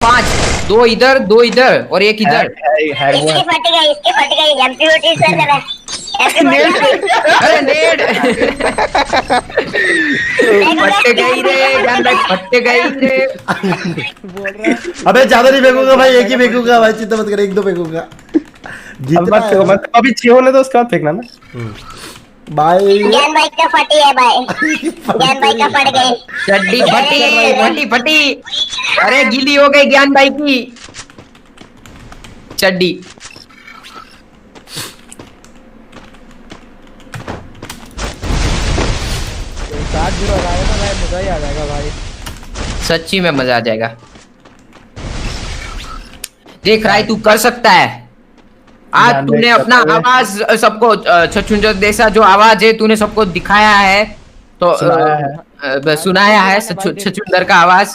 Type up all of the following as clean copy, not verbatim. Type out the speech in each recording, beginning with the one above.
5, 2 इधर 2 इधर और एक इधर। इसकी फट गई एमपी सर जरा अरे नेड फट गई रे ज्ञान भाई, फट गई रे। अबे ज्यादा नहीं फेंकूंगा भाई, एक ही फेंकूंगा भाई, चिंता मत कर, 1-2 फेंकूंगा। मत अभी 6 होने दो, उसके बाद फेंकना ना भाई। ज्ञान भाई का फटी है भाई, ज्ञान भाई का फट गई चड्डी फटी फटी। अरे गीली हो गई ज्ञान भाई की चड्डी। मजा ही आ जाएगा भाई, सच्ची में मजा आ जाएगा। देख रहा है तू कर सकता है। आज तूने अपना आवाज सबको छछुंदर जैसा जो आवाज है तूने सबको दिखाया है, तो सुनाया है छछुंदर का आवाज,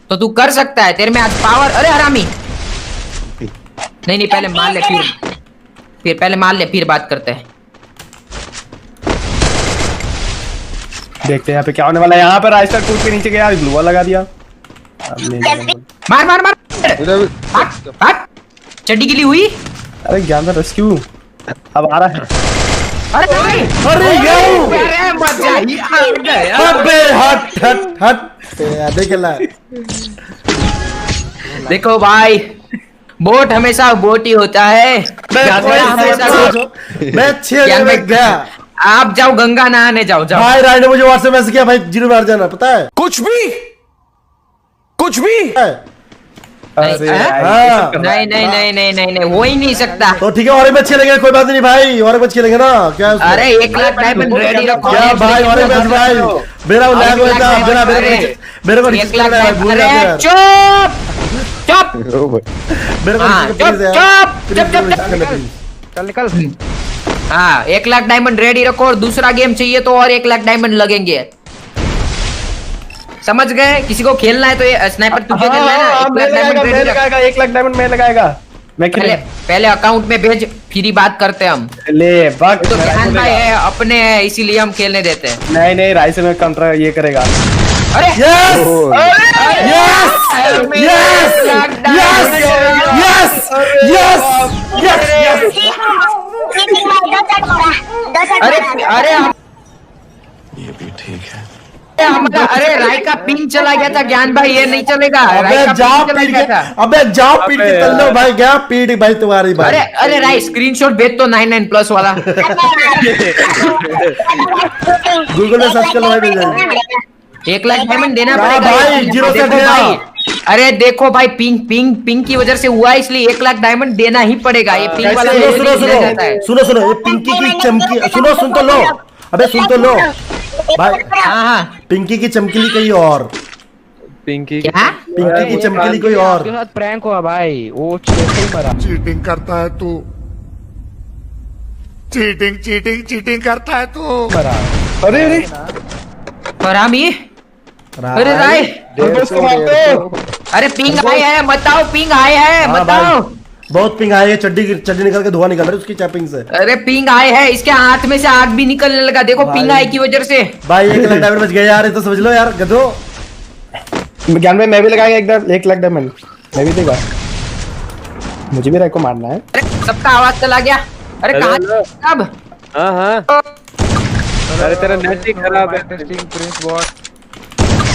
तो तू कर सकता है। तेरे में आज पावर। अरे हरामी नहीं पहले मार ले, फिर पहले मार ले, फिर बात करते हैं। देखते हैं यहाँ पे क्या होने वाला है। यहाँ पर राइस्टर कूद के नीचे गया, ग्लू वॉल लगा दिया। मार मार मार, हट चड्डी गिली हुई। अरे ज्ञान का रेस्क्यू अब आ रहा है। अरे अरे मजा ही आ गया। अबे हट हट हट, देख ला। देखो भाई, बोट हमेशा बोट ही होता है। मैं 6 जगह में गया। आप जाओ गंगा नहाने जाओ भाई राय ने मुझे व्हाट्सएप मैसेज किया भाई, 0 मार जाना, पता है कुछ भी नहीं हो ही नहीं सकता। तो ठीक है, और मैच खेलेंगे, कोई बात नहीं भाई, और मैच खेलेंगे ना क्या। अरे 1 लाख डायमंड रेडी रखो क्या भाई, और मैच भाई मेरा लैग होता है, मेरे को 1 लाख। अरे चुप चुप मेरे को चल निकल। हाँ 1 लाख डायमंड रेडी रखो, और दूसरा गेम चाहिए तो और 1 लाख डायमंड लगेंगे। समझ गए? किसी को खेलना है तो ये स्नाइपर तुझे खेलना है ना। 1 लाख डायमंड रेडी रख। 1 लाख डायमंड मैं लगाएगा। मैं पहले अकाउंट में भेज, फिर ही बात करते हैं हम। ले बक तो ज्ञान भाई है अपने है, इसीलिए हम खेलने देते हैं। नहीं राइस में कंट्रा ये करेगा। अरे yes yes yes yes yes. अरे अरे ये भी ठीक है। अरे राय का पिंग चला गया था ज्ञान भाई, ये नहीं चलेगा। अबे जाओ पीट के, अबे जाओ पीट के चल लो भाई, क्या पीट भाई तुम्हारी भाई। अरे राय स्क्रीनशॉट भेज तो 99+ वाला। गूगल में सर्च कर लो भाई, मिल जाएगा। 1 लाख डायमंड देना हाँ पड़ेगा भाई, 0 से भाई। अरे देखो भाई, पिंग की वजह से हुआ, इसलिए 1 लाख डायमंड देना ही पड़ेगा। ये पिंक वाला सुनो ये पिंकी की चमकी, सुन तो लो, अबे सुन तो लो भाई। हाँ पिंकी की चमकीली कहीं और, पिंकी क्या? पिंकी की चमकीली कोई और। उसके साथ प्रैंक हुआ भाई, वो ही मरा। चीटिंग करता है तू, चीटिंग करता है तू। अरे हरामी। अरे राय, अरे पिंग आए है, बताओ पिंग आए है, बताओ। बहुत पिंग आई है, चड्डी निकल के धुआं निकल रहा है उसकी चैपिंग से। अरे पिंग आए है, इसके हाथ में से आग भी निकलने लगा, देखो पिंग आए की वजह से। भाई 1 लाख डायमंड बच गए यार, ये तो समझ लो यार गधो। ज्ञान भाई मैं भी लगाएगा एकदम 1 लाख डायमंड, मैं भी देगा। मुझे भी राय को मारना है। अरे सबका आवाज चला गया। अरे कहाँ अब? हाँ अरे तेरा नेट ही खराब है। Testing Prince bot.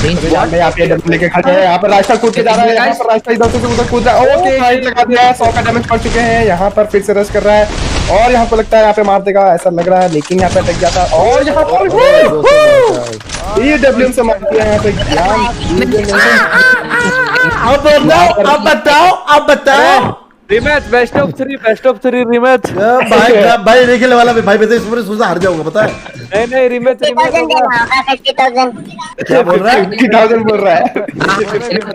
मैं यहाँ पे डबल लेके खड़े हैं, यहाँ पर रास्ता कूद के जा रहा है, यहाँ पर रास्ता इधर से उधर कूद रहा है। ओके राइट लगा दिया है, 100 का डैमेज पड़ चुके हैं। यहाँ पर फिर से रश कर रहा है और यहाँ पर लगता है यहाँ पे मार देगा ऐसा लग रहा है, लेकिन यहाँ पे अटक जाता है और यहाँ पर ये डब्ल्यूएम से मार दिया यहाँ पे ज्ञान। अब बताओ रिमैच बेस्ट ऑफ 3 रिमैच। भाई नहीं खेलने वाला भाई, मैं तो इसमें सोचा हार जाऊंगा, पता है। नहीं रिमैच 50,000 क्या बोल रहा है? 50,000 बोल रहा है।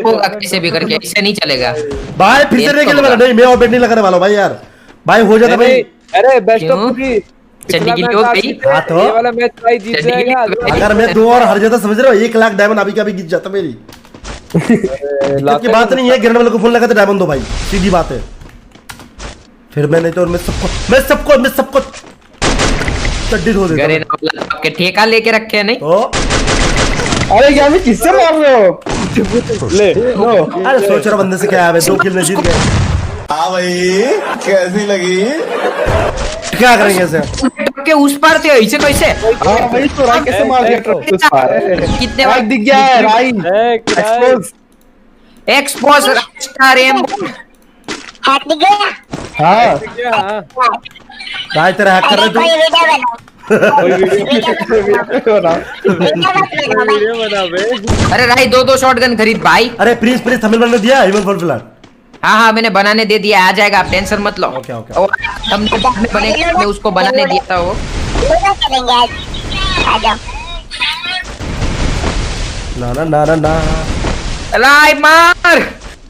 होगा कैसे भी करके, इससे नहीं चलेगा भाई फिर से नहीं खेलने वाला, नहीं मैं और बेट नहीं लगाने वाला हूँ भाई यार। भाई हो जाता भाई। अरे बेस्ट ऑफ 3 चड्डी गिली हो गई। हाँ तो ये वाला मैच भाई जीत जाएगा। अगर मैं 2 और हार जाता, समझ रहे हो, 1 लाख डायमंड अभी कभी गिर जाता मेरी। दिक्कत की बात नहीं है, गिरने वाले को फोन लगा तो डायमंड दो भाई, सीधी बात है। फिर मैंने तो मैं सबको चड्डी धो देता। आपके ठेका लेके रखे नहीं तो अरे क्या मैं किससे मार रहे हो? ले लो। अरे सोच रहा बंदे से क्या है, 2 किल में जीत गए। हाँ भाई कैसी लगी? क्या करेंगे इसे? के उस पार थे, ऐसे कैसे? हाँ वही तो, राई कैसे मार दिया ट्रक उस पार? कितने राई दिख गया है, राई expose expose star M hack दिख गया? हाँ राय तेरा हैक कर अरे रहे तू। कोई वीडियो बनाओ। वीडियो बनाओ। वीडियो मत बनाओ भाई। वीडियो बना बे। अरे राई 2 शॉटगन खरीद भाई। अरे प्लीज थंबनेल बनने दिया ह्यूमन फॉर फ्लड। हाँ मैंने बनाने दे दिया, आ जाएगा, आप टेंशन मत लो। Okay, okay. और हमने बनेगा, मैं उसको बनाने दिया था वो। लूडो खेलेंगे आज। आ जाओ। ना राय मार,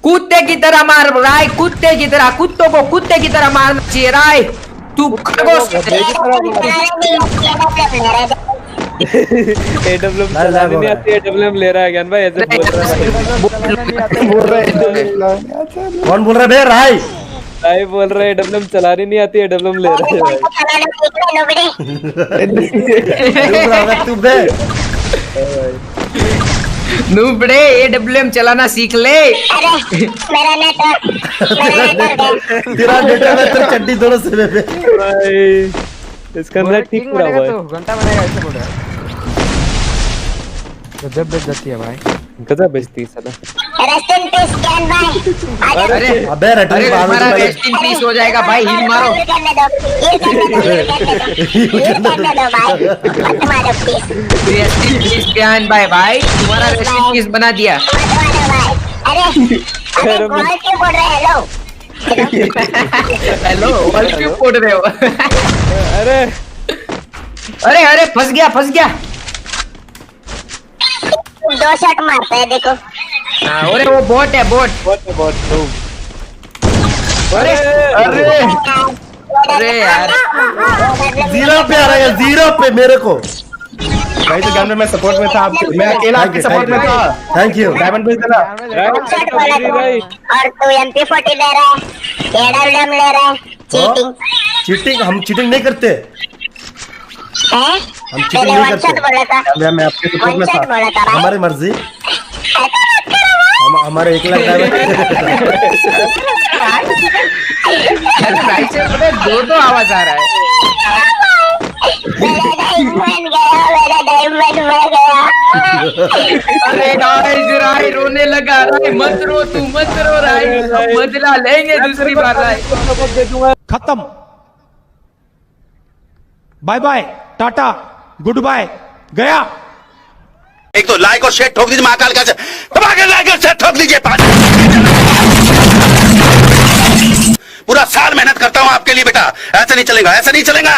कुत्ते की तरह मार राय, कुत्ते की तरह, कुत्तों को कुत्ते की तरह मारना चाहिए राय। तू खरगोश एडब्ल्यूएम चलाने नहीं आती, एडब्ल्यूएम ले रहा है ज्ञान भाई, ऐसे बोल रहा है। कौन बोल रहा है बे? राय भाई बोल रहे एडब्ल्यूएम चलानी नहीं आती, एडब्ल्यूएम ले रहे हैं भाई। तू बे नूबड़े एडब्ल्यूएम चलाना सीख ले। अरे मेरा नेटवर्क तेरा बेटा में तेरी चड्डी दोनों से बे। भाई इसका नेट ठीक पूरा हुआ है। घंटा बनेगा ऐसे बोल रहा है। गजब बेइज्जती है भाई। गजब बेइज्जती है साला। रेस्ट इन पीस ज्ञान भाई। आ जाओ। अरे अबे रटने अरे बाद में हमारा तो रेस्ट इन पीस हो जाएगा भाई, हिल मारो। हील करने दो भाई, मत मारो प्लीज। रेस्ट इन पीस ज्ञान भाई तुम्हारा रेस्ट इन पीस बना दिया। मत मारो भाई। अरे कॉल क्यों बोल रहे हैं? हेलो वर्ल्ड क्यों कोड रहे हो? अरे अरे अरे फंस गया। 2 शॉट मारता है देखो। हाँ, अरे वो बोट है, बोट। बहुत अरे अरे यार 0 पे आ रहा है, 0 पे मेरे को। भाई तो ज्ञान में मैं सपोर्ट में था, आपके मैं अकेला आपके सपोर्ट में था। Thank you. डायमंड भेज देना। शॉट बोला था। और तू MP40 ले रहा है, एडब्ल्यूएम ले रहा है, चीटिंग हम चीटिंग नहीं करते। है। हम cheating पहले नहीं वन करते। शॉट बोला था, मैं आपके सपोर्ट वन में शॉट था। बोला था भाई। हमारी मर्जी, हमारे 1 लाख डायमंड। राइट से बोले 2 आवाज आ रहा है। मेरा डायमंड मर गया। अरे गाइस राय रोने लगा। राय मत रो, तू मत रो राय, हम बदला लेंगे दूसरी बार राय। खत्म, bye bye, tata, goodbye, गया। एक तो लाइक और शेयर ठोक दीजिए, महाकाल का दबाकर लाइक और शेयर ठोक दीजिए। पूरा साल मेहनत करता हूं आपके लिए बेटा, ऐसा नहीं चलेगा।